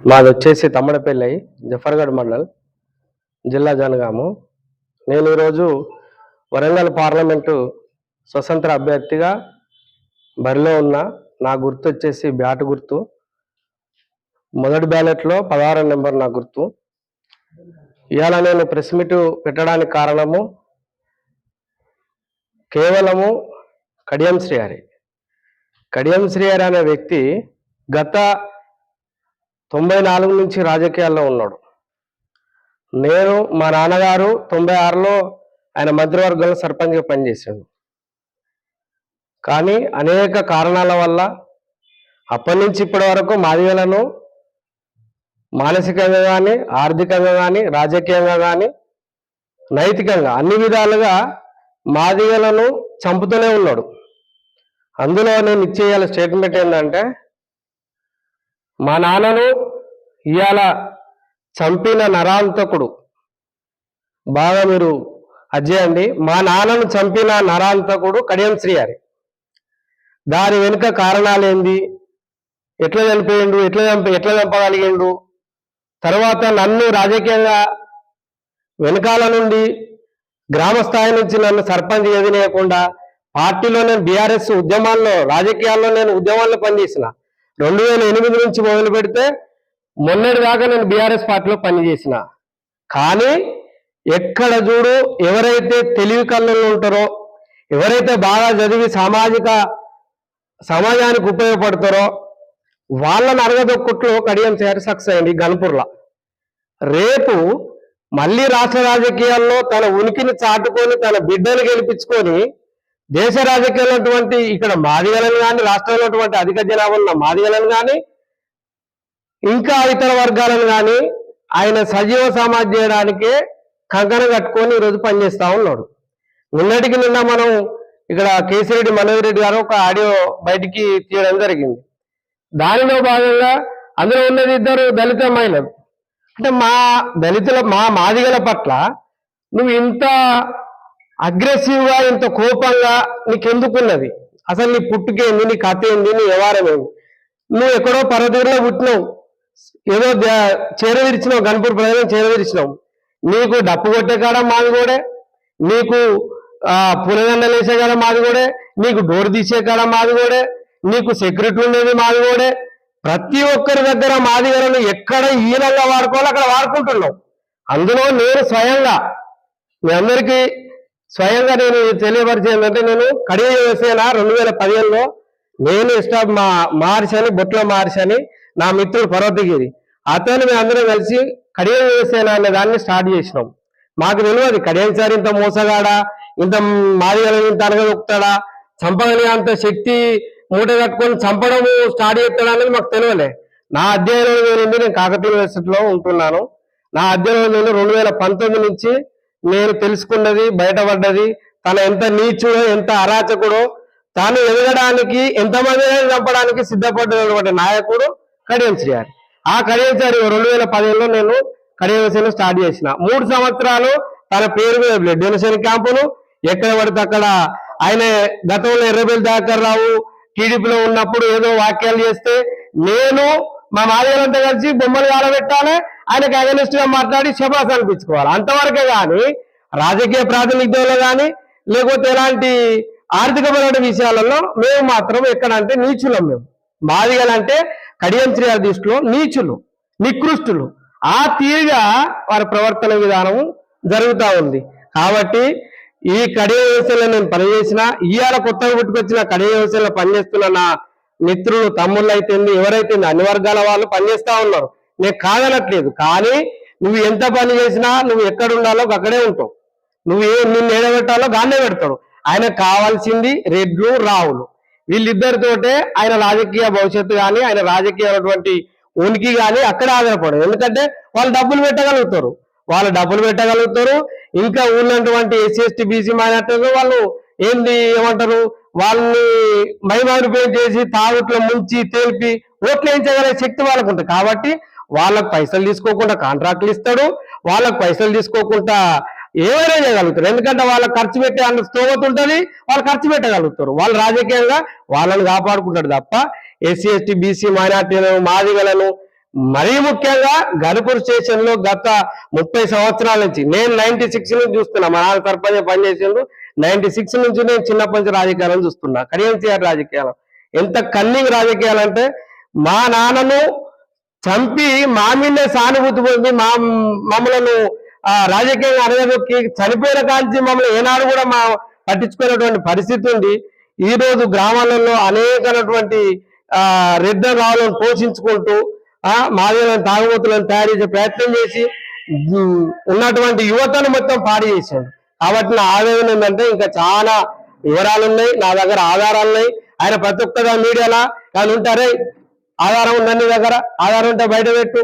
మాది వచ్చేసి తమ్మడపల్లి, జఫర్గఢ్ మండల్, జిల్లా జనగాము. నేను ఈరోజు వరంగల్ పార్లమెంటు స్వతంత్ర అభ్యర్థిగా బరిలో ఉన్నా. నా గుర్తు వచ్చేసి బ్యాట్ గుర్తు. మొదటి బ్యాలెట్లో 16 నెంబర్ నా గుర్తు. ఇవాళ నేను ప్రెస్ మీట్ పెట్టడానికి కారణము కేవలము కడియం శ్రీహరి. కడియం శ్రీహరి అనే వ్యక్తి గత 94 నుంచి రాజకీయాల్లో ఉన్నాడు. నేను మా నాన్నగారు 96లో ఆయన మంత్రివర్గంలో సర్పంచ్గా పనిచేశాడు. కానీ అనేక కారణాల వల్ల అప్పటి నుంచి ఇప్పటి వరకు మాదిగలను మానసికంగా కానీ, ఆర్థికంగా కానీ, రాజకీయంగా కానీ, నైతికంగా అన్ని విధాలుగా మాదిగలను చంపుతూనే ఉన్నాడు. అందులో నేను ఇచ్చేయాల స్టేట్మెంట్ ఏంటంటే, మా నాన్నను ఇవాళ చంపిన నరాంతకుడు, బాగా మీరు అజ్జేయండి, మా నాన్నను చంపిన నరాంతకుడు కడియం శ్రీహరి. దాని వెనుక కారణాలు ఏంది, ఎట్లా చనిపోయిండు, ఎట్లా చంపగలిగిండు, తర్వాత నన్ను రాజకీయంగా వెనకాల నుండి గ్రామ స్థాయి నుంచి నన్ను సర్పంచ్ ఎదినేయకుండా పార్టీలో నేను బీఆర్ఎస్ ఉద్యమాల్లో, రాజకీయాల్లో నేను ఉద్యమాల్లో పనిచేసిన. 2008 నుంచి మొదలు పెడితే మొన్నటి దాకా నేను బీఆర్ఎస్ పార్టీలో పనిచేసిన. కానీ ఎక్కడ చూడు ఎవరైతే తెలివి కళ్ళల్లో ఉంటారో, ఎవరైతే బాగా చదివి సమాజానికి ఉపయోగపడతారో వాళ్ళని అరగదొక్కుట్లో కడియం శ్రీహరి సక్సెస్ అయింది గన్పూర్లో. రేపు మళ్ళీ రాష్ట్ర రాజకీయాల్లో తన ఉనికిని చాటుకొని తన బిడ్డను గెలిపించుకొని దేశ రాజకీయాలు ఉన్నటువంటి ఇక్కడ మాదిగలను కానీ, రాష్ట్రంలో ఉన్నటువంటి అధిక జనాభా ఉన్న మాదిగలను కానీ, ఇంకా ఇతర వర్గాలను కానీ ఆయన సజీవ సమాధి చేయడానికే కంకణం కట్టుకొని ఈరోజు పనిచేస్తూ ఉన్నాడు. నిన్నటికి నిన్న మనం ఇక్కడ కేసిరెడ్డి మనోహర్ రెడ్డి గారు ఒక ఆడియో బయటికి తీయడం జరిగింది. దానిలో భాగంగా అందులో ఉన్నది 2 దళిత మహిళలు. అంటే మా మాదిగల పట్ల నువ్వు ఇంత అగ్రెసివ్గా, ఇంత కోపంగా నీకెందుకున్నది? అసలు నీ పుట్టుకేంది, నీ కథ ఏంది, నీ వ్యవహారం ఏంది? నువ్వు ఎక్కడో పరదూరులో పుట్టినావు, ఏదో చేరవిరిచినావు, గన్పూర్ ప్రజలను చేరవిరిచినావు. నీకు డప్పు కొట్టే కాడ మాది కూడా, నీకు పులిగండలు వేసే కాడ మాది కూడా, నీకు డోర్ తీసే కాడ మాది కూడా, నీకు సెక్యూరిటీ ఉండేది మాది కూడా. ప్రతి ఒక్కరి దగ్గర మాదిగలను ఎక్కడ హీనంగా వాడుకోవాలో అక్కడ వాడుకుంటున్నావు. అందులో నేను స్వయంగా మీ అందరికీ నేను తెలియపరిచే ఏంటంటే, నేను కడియం యువసేన 2015లో నేను మార్చని బొట్ల మార్చని నా మిత్రుడు పర్వతగిరి, అతను మేము అందరం కలిసి కడియం యువసేన అనే దాన్ని స్టార్ట్ చేసినాం. మాకు తెలియదు కడియం సార్ ఇంత మోసగాడా, ఇంత మాదిగలను ఇంత అనగదొక్కుతాడా, చంపగలిగే అంత శక్తి మూట కట్టుకొని చంపడము స్టార్ట్ చేస్తాడు అనేది మాకు తెలియలే. నా అధ్యయనంలో నేను కాకతీయ యూనివర్సిటీలో ఉంటున్నాను. నా అధ్యయనంలో 2019 నుంచి నేను తెలుసుకున్నది, బయటపడ్డది తన ఎంత నీచుడో, ఎంత అరాచకుడో, తాను ఎదగడానికి ఎంతమంది చంపడానికి సిద్ధపడ్డటువంటి నాయకుడు కడియం శ్రీహరి. ఆ కడియం శ్రీహరి 2015లో నేను కడియం శ్రీహరి స్టార్ట్ చేసిన. 3 సంవత్సరాలు తన పేరు మీద బ్లడ్ డొనేషన్ క్యాంపులు ఎక్కడ పడితే అక్కడ ఆయన గతంలో ఎర్రబెల్లి దయాకర్ రావు టీడీపీలో ఉన్నప్పుడు ఏదో వాక్యాలు చేస్తే నేను మా మాదిగలంతా కలిసి బొమ్మలు కాలబెట్టాలి, ఆయనకు అగనిస్ట్ గా మాట్లాడి శబాస్ అనిపించుకోవాలి. అంతవరకే కానీ రాజకీయ ప్రాతినిధ్యంలో కానీ లేకపోతే ఎలాంటి ఆర్థికపరమైన విషయాలలో మేము మాత్రం ఎక్కడంటే నీచులం. మేము మాదిగలంటే కడియం శ్రీహరి దృష్టిలో నీచులు, నికృష్టులు. ఆ తీరుగా వారి ప్రవర్తన విధానం జరుగుతూ ఉంది. కాబట్టి ఈ కడియ వ్యవస్థలో నేను పనిచేసిన, ఇవాళ కొత్తగా పుట్టుకొచ్చిన కడియ వ్యవస్థలో పనిచేస్తున్న నా మిత్రులు, తమ్ముళ్ళు అయితేంది, ఎవరైతే అన్ని వర్గాల వాళ్ళు పనిచేస్తూ ఉన్నారు. నేను కాదనట్లేదు. కానీ నువ్వు ఎంత పని చేసినా నువ్వు ఎక్కడ ఉండాలో అక్కడే ఉంటావు. నిన్ను ఏడబెట్టాలో గాన్నే పెడతాడు. ఆయనకు కావాల్సింది రెడ్లు, రావులు, వీళ్ళిద్దరితోటే ఆయన రాజకీయ భవిష్యత్తు కానీ, ఆయన రాజకీయమైనటువంటి ఉనికి కానీ అక్కడే ఆధారపడదు. ఎందుకంటే వాళ్ళు డబ్బులు పెట్టగలుగుతారు. ఇంకా ఉన్నటువంటి ఎస్సీ ఎస్టీ బీసీ మైనార్టీలు వాళ్ళు ఏమంటారు, వాళ్ళని మైమారిపేట్ చేసి తాగుట్లో ముంచి తేల్పి ఓట్లు వేయించగలిగే శక్తి వాళ్ళకు ఉంటుంది. కాబట్టి వాళ్ళకు పైసలు తీసుకోకుండా కాంట్రాక్టులు ఇస్తాడు, వాళ్ళకు పైసలు తీసుకోకుండా ఏమైనా చేయగలుగుతారు. ఎందుకంటే వాళ్ళకి ఖర్చు పెట్టే అంత స్తోమత ఉంటుంది, వాళ్ళు ఖర్చు పెట్టగలుగుతారు. వాళ్ళు రాజకీయంగా వాళ్ళని కాపాడుకుంటారు తప్ప ఎస్సీ ఎస్టీ బీసీ మైనార్టీలను, మాదిగలను మరీ ముఖ్యంగా గణపూర్ స్టేషన్ లో గత 30 సంవత్సరాల నుంచి నేను 96 నుంచి చూస్తున్నా. మా నాన్న సర్పంచ్ పనిచేసిండు. 96 నుంచి నేను చిన్నప్పటి నుంచి రాజకీయాలను చూస్తున్నా. కడియం సిఆర్ రాజకీయాలు ఎంత కన్నింగ్ రాజకీయాలు అంటే, మా నాన్నను చంపి మా మీదే సానుభూతి పొంది మమ్మలను రాజకీయంగా అనగదొక్కి చనిపోయిన కాంచి మమ్మల్ని ఏనాడు కూడా పట్టించుకునేటువంటి పరిస్థితి ఉంది. ఈ రోజు గ్రామాలలో అనేకమైనటువంటి రెడ్డ రావులను పోషించుకుంటూ మాదిగలను తాగుబోతులను తయారు చేసే ప్రయత్నం చేసి ఉన్నటువంటి యువతను మొత్తం పాడు చేశాడు. కాబట్టి నా ఆవేదన ఏంటంటే, ఇంకా చాలా వివరాలు ఉన్నాయి నా దగ్గర, ఆధారాలు ఉన్నాయి. ఆయన ప్రతి ఒక్క మీడియాలో కానీ ఉంటారే, ఆధారం ఉందని దగ్గర, ఆధారం ఉంటే బయట పెట్టు,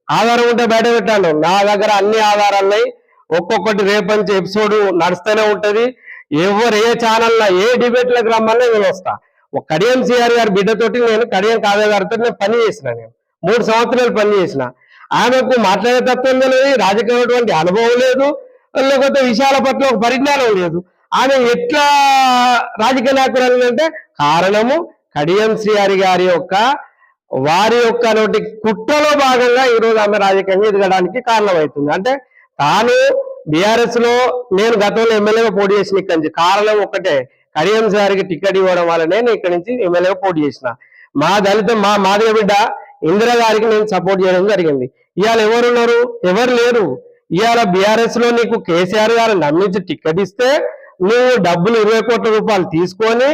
ఆధారం ఉంటే బయట పెట్టాను. నా దగ్గర అన్ని ఆధారాలు ఉన్నాయి. ఒక్కొక్కటి రేపంచి ఎపిసోడ్ నడుస్తూనే ఉంటది. ఎవరు ఏ ఛానల్లో ఏ డిబేట్లకు రమ్మన్నా నేను వస్తా. కడియం సిఆర్ గారి బిడ్డతోటి నేను కడియం కావ్య గారితో నేను పని చేసిన. నేను 3 సంవత్సరాలు పని చేసిన. ఆమెకు మాట్లాడే తత్వం తెలియదు, రాజకీయమైనటువంటి అనుభవం లేదు, లేకపోతే విషయాల పట్ల ఒక పరిజ్ఞానం లేదు. ఆమె ఎట్లా రాజకీయ నాయకురాలు అంటే కారణము కడియం శ్రీహరి గారి వారి యొక్క కుట్రలో భాగంగా ఈరోజు ఆమె రాజకీయంగా ఎదగడానికి కారణమవుతుంది. అంటే తాను బీఆర్ఎస్ లో నేను గతంలో ఎమ్మెల్యేగా పోటీ చేసిన ఇక్కడి నుంచి కారణం ఒక్కటే, కడియం గారికి టికెట్ ఇవ్వడం వల్లనే నేను ఇక్కడి నుంచి ఎమ్మెల్యేగా పోటీ చేసిన. మా దళిత మాదిగ బిడ్డ ఇందిరా గారికి నేను సపోర్ట్ చేయడం జరిగింది. ఇవాళ ఎవరున్నారు? ఎవరు లేరు. ఇవాళ బీఆర్ఎస్ లో నీకు కేసీఆర్ గారు నమ్మించి టికెట్ ఇస్తే నువ్వు డబ్బులు 20 కోట్ల రూపాయలు తీసుకొని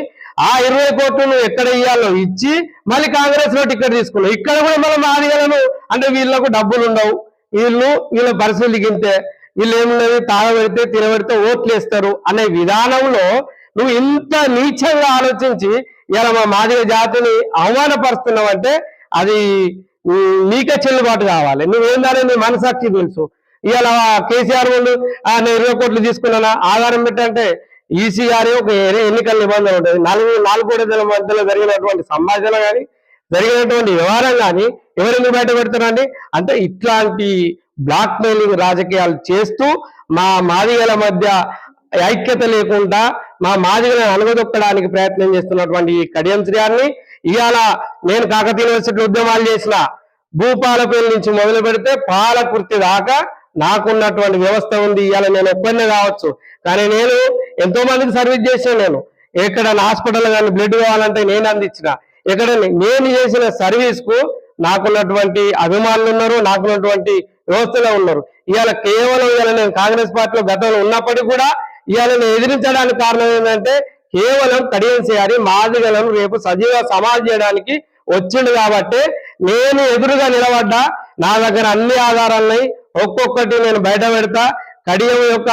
ఆ 20 కోట్లు నువ్వు ఎక్కడ ఇవ్వాలో ఇచ్చి మళ్ళీ కాంగ్రెస్ లో టికెట్ తీసుకున్నావు. ఇక్కడ కూడా మనం మాదిగలను అంటే వీళ్ళకు డబ్బులు ఉండవు, వీళ్ళ పరిస్థితులు దిగింతే వీళ్ళు ఏమున్నది తాగబెడితే తినబెడితే ఓట్లు వేస్తారు అనే విధానంలో నువ్వు ఇంత నీచంగా ఆలోచించి ఇలా మా మాదిగ జాతిని అవమానపరుస్తున్నావంటే అది నీకే చెల్లుబాటు కావాలి. నువ్వేందానే నీ మనసాక్షి తెలుసు. ఇవాళ కేసీఆర్ వాళ్ళు నేను 20 కోట్లు తీసుకున్నానా ఆధారం పెట్టంటే ఈసీఆర్ ఒక ఎన్నికల నిబంధన ఉంటుంది. 4 కోట్ల మధ్యలో జరిగినటువంటి సంభాషణ కానీ జరిగినటువంటి వ్యవహారం కానీ ఎవరెందుకు బయట పెడతారండి? అంటే ఇట్లాంటి బ్లాక్ మెయిలింగ్ రాజకీయాలు చేస్తూ మా మాదిగల మధ్య ఐక్యత లేకుండా మా మాదిగలను అణగదొక్కడానికి ప్రయత్నం చేస్తున్నటువంటి ఈ కడియం శ్రీహరిని ఇవాళ నేను కాకతీయ యూనివర్సిటీ ఉద్యమాలు చేసిన భూపాలపల్లి నుంచి మొదలు పెడితే పాలకుర్తి దాకా నాకున్నటువంటి వ్యవస్థ ఉంది. ఇవాళ నేను ఒక్కనే కావచ్చు, కానీ నేను ఎంతో మందికి సర్వీస్ చేసాను. నేను ఎక్కడ హాస్పిటల్ కానీ బ్లడ్ కావాలంటే నేను అందించిన, ఎక్కడ నేను చేసిన సర్వీస్ కు నాకున్నటువంటి అభిమానులు ఉన్నారు, నాకున్నటువంటి వ్యవస్థలో ఉన్నారు. ఇవాళ కేవలం నేను కాంగ్రెస్ పార్టీలో గతంలో ఉన్నప్పటికీ కూడా ఇవాళ నేను ఎదిరించడానికి కారణం ఏంటంటే కేవలం కడియం శ్రీహరి మాదిగలను రేపు సజీవ సమాజ్ చేయడానికి వచ్చిండు కాబట్టి నేను ఎదురుగా నిలబడ్డా. నా దగ్గర అన్ని ఆధారాలున్నాయి, ఒక్కొక్కటి నేను బయట పెడతా. కడియం యొక్క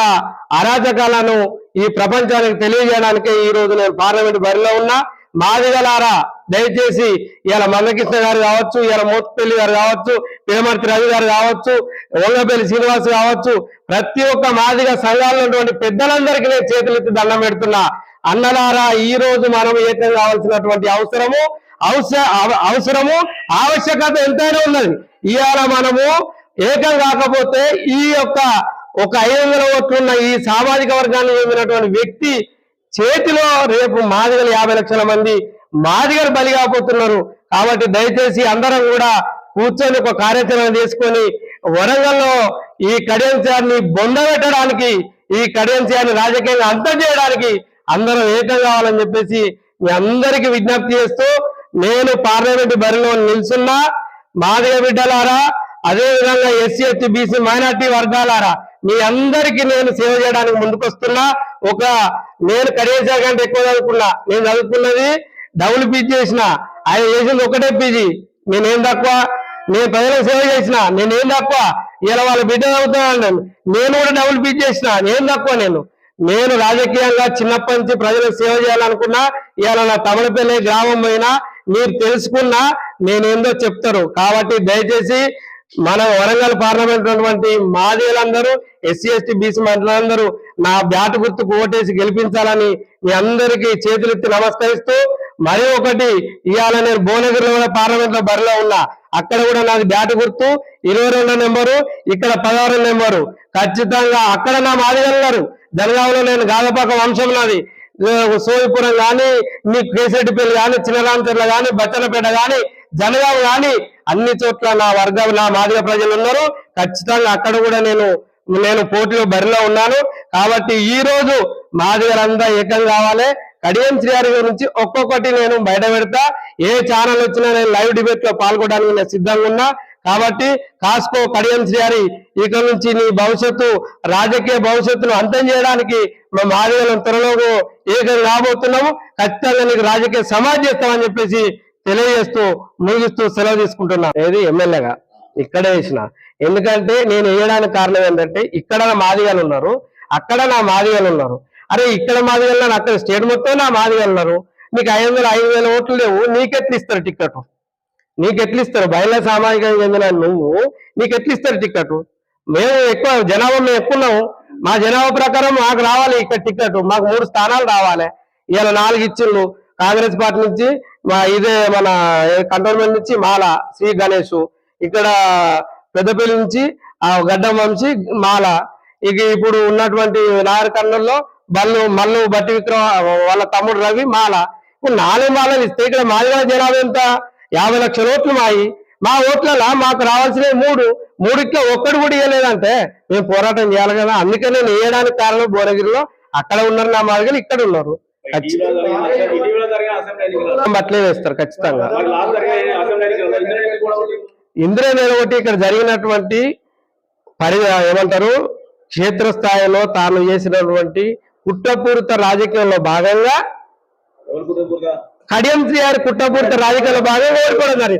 అరాచకాలను ఈ ప్రపంచానికి తెలియజేయడానికే ఈ రోజు నేను పార్లమెంట్ బరిలో ఉన్నా. మాదిగలారా దయచేసి ఇవాళ మందకృష్ణ గారు కావచ్చు, ఇవాళ మోత్పల్లి గారు కావచ్చు, పిరమర్తి రవి గారు కావచ్చు, వంగపల్లి శ్రీనివాస్ కావచ్చు, ప్రతి ఒక్క మాదిగ సంఘాల్లో ఉన్నటువంటి పెద్దలందరికీ నేను చేతులెత్తి దండం పెడుతున్నా. అన్నలారా, ఈ రోజు మనం ఏకం కావాల్సినటువంటి అవసరము ఆవశ్యకత ఎంతైనా ఉన్నది. ఇవాళ మనము ఏకం కాకపోతే ఈ యొక్క 500 ఓట్లున్న ఈ సామాజిక వర్గాన్ని చెందినటువంటి వ్యక్తి చేతిలో రేపు మాదిగలు 50 లక్షల మంది మాదిగలు బలి కాబోతున్నారు. కాబట్టి దయచేసి అందరం కూడా కూర్చొని ఒక కార్యాచరణ చేసుకొని వరంగల్లో ఈ కడియం శ్రీహరిని బొందబెట్టడానికి, ఈ కడియం శ్రీహరిని రాజకీయంగా అంతం చేయడానికి అందరం ఏకం కావాలని చెప్పేసి మీ అందరికీ విజ్ఞప్తి చేస్తూ నేను పార్లమెంటు బరిలో నిల్చున్నా. మాదిగ బిడ్డలారా, అదేవిధంగా ఎస్సీ ఎస్టీ బీసీ మైనార్టీ వర్గాలారా, మీ అందరికీ నేను సేవ చేయడానికి ముందుకొస్తున్నా. నేను కడియం శ్రీహరి కంటే ఎక్కువ చదువుకున్నా. నేను చదువుకున్నది డబుల్ పీజీ చేసిన, ఆయన చేసింది ఒకటే పీజీ. నేనేం తక్కువ? నేను ప్రజలకు సేవ చేసిన, నేనేం తక్కువ? ఇలా వాళ్ళ బిడ్డ చదువుతున్నాను, నేను కూడా డబుల్ పీజీ చేసిన, నేను తక్కువ? నేను రాజకీయంగా చిన్నప్పటి నుంచి ప్రజలకు సేవ చేయాలనుకున్నా. ఇవాళ నా తమిళపల్లి గ్రామం పోయినా మీరు తెలుసుకున్నా నేనేందో చెప్తారు. కాబట్టి దయచేసి మన వరంగల్ పార్లమెంట్ ఉన్నటువంటి మాదిగలందరూ, ఎస్సీ ఎస్టీ బీసీ మండలందరూ నా బ్యాట్ గుర్తుకు ఓటేసి గెలిపించాలని మీ అందరికీ చేతులెత్తి నమస్కరిస్తూ, మరి ఒకటి ఇవాళ నేను భువనగిరిలో పార్లమెంట్ లో బరిలో ఉన్నా. అక్కడ కూడా నాది బ్యాట్ గుర్తు 22 నెంబరు, ఇక్కడ 16 నెంబరు. ఖచ్చితంగా అక్కడ నా మాదిగలున్నారు. జనగాంలో నేను గాదపాక వంశం నాది. సోయిపురం కానీ, మీ కేసెట్టిపల్లి కానీ, చిన్నరాంచర్ల కానీ, బచ్చన్నపేట కానీ, జనగాం కానీ అన్ని చోట్ల నా వర్గం నా మాదిగ ప్రజలు ఉన్నారు. ఖచ్చితంగా అక్కడ కూడా నేను పోటీలో బరిలో ఉన్నాను. కాబట్టి ఈ రోజు మాదిగలంతా ఏకం కావాలి. కడియం శ్రీహరి గురించి ఒక్కొక్కటి నేను బయట పెడతా. ఏ ఛానల్ వచ్చినా నేను లైవ్ డిబేట్ లో పాల్గొనడానికి నేను సిద్ధంగా ఉన్నా. కాబట్టి కాస్కో కడియం శ్రీహరి, ఇక నుంచి నీ భవిష్యత్తు రాజకీయ భవిష్యత్తును అంతం చేయడానికి మేము మాదిగలను త్వరలో ఏకం కాబోతున్నాము. ఖచ్చితంగా నీకు రాజకీయ సమాజ్ చేస్తామని చెప్పేసి తెలియజేస్తూ ముగిస్తూ సెలవు తీసుకుంటున్నా. ఏది ఎమ్మెల్యేగా ఇక్కడే వేసిన. ఎందుకంటే నేను వేయడానికి కారణం ఏంటంటే ఇక్కడ నా మాదిగలు ఉన్నారు, అక్కడ నా మాదిగలు ఉన్నారు. అరే ఇక్కడ మాదిగలు అక్కడ స్టేట్ మొత్తం నా మాదిగలు ఉన్నారు. నీకు 5,000 ఓట్లు లేవు, నీకెట్లు ఇస్తారు టికెట్? నీకెట్లు ఇస్తారు? బయట సామాజికంగా చెందిన నువ్వు నీకెట్లు ఇస్తారు టికెట్? మేము ఎక్కువ జనాభా మేము ఎక్కువ ఉన్నాము. మా జనాభా ప్రకారం మాకు రావాలి ఇక్కడ టికెట్. మాకు 3 స్థానాలు రావాలి. ఇలా 4 ఇచ్చిండ్రు కాంగ్రెస్ పార్టీ నుంచి. ఇదే మన కంటోన్మెంట్ నుంచి మాల శ్రీ గణేష్, ఇక్కడ పెద్దపల్లి నుంచి గడ్డం వంశీ మాల, ఇక ఇప్పుడు ఉన్నటువంటి నాగరికర్నూలులో మల్లు బట్టి విక్రమ వాళ్ళ తమ్ముడు రవి మాల. ఇప్పుడు 4 మాలలు ఇస్తే ఇక్కడ మాదిగల జనాభా ఎంత? 50 లక్షల ఓట్లు మా ఓట్లలో మాకు రావాల్సినవి 3 ఒక్కడు కూడా ఇవ్వలేదంటే మేము పోరాటం చేయాలి కదా. అందుకే నేను వేయడానికి కారణం భువనగిరిలో అక్కడ ఉన్నారు నా మాదిగలు, ఇక్కడ ఉన్నారు. అట్లే వేస్తారు ఖచ్చితంగా. ఇంద్రనేని ఒకటి ఇక్కడ జరిగినటువంటి ఏమంటారు క్షేత్రస్థాయిలో తాను చేసినటువంటి కుట్రపూరిత రాజకీయంలో భాగంగా కడియం శ్రీహరి కుట్రపూరిత రాజకీయాల్లో భాగంగా ఓడిపోవడం.